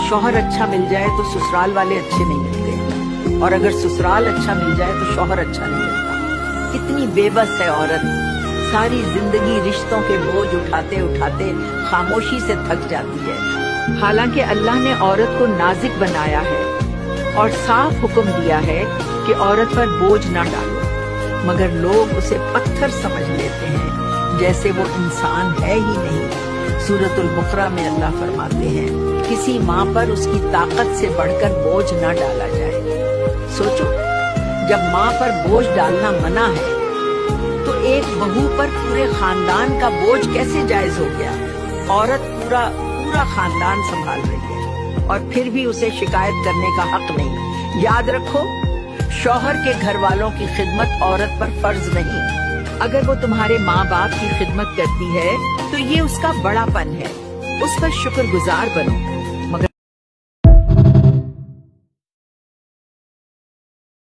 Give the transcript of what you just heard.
शौहर अच्छा मिल जाए तो ससुराल वाले अच्छे नहीं मिलते, और अगर ससुराल अच्छा मिल जाए तो शौहर अच्छा नहीं मिलता। कितनी बेबस है औरत, सारी जिंदगी रिश्तों के बोझ उठाते उठाते खामोशी से थक जाती है। हालांकि अल्लाह ने औरत को नाजुक बनाया है और साफ हुक्म दिया है कि औरत पर बोझ न डालो, मगर लोग उसे पत्थर समझ लेते हैं, जैसे वो इंसान है ही नहीं। सूरतुल बकरा में अल्लाह फरमाते हैं, किसी माँ पर उसकी ताकत से बढ़कर बोझ न डाला जाए। सोचो, जब माँ पर बोझ डालना मना है तो एक बहू पर पूरे खानदान का बोझ कैसे जायज हो गया। औरत पूरा खानदान संभाल रही है और फिर भी उसे शिकायत करने का हक नहीं। याद रखो, शौहर के घर वालों की खिदमत औरत पर फर्ज नहीं। अगर वो तुम्हारे माँ बाप की खिदमत करती है तो ये उसका बड़ापन है, उस पर शुक्रगुजार बनो।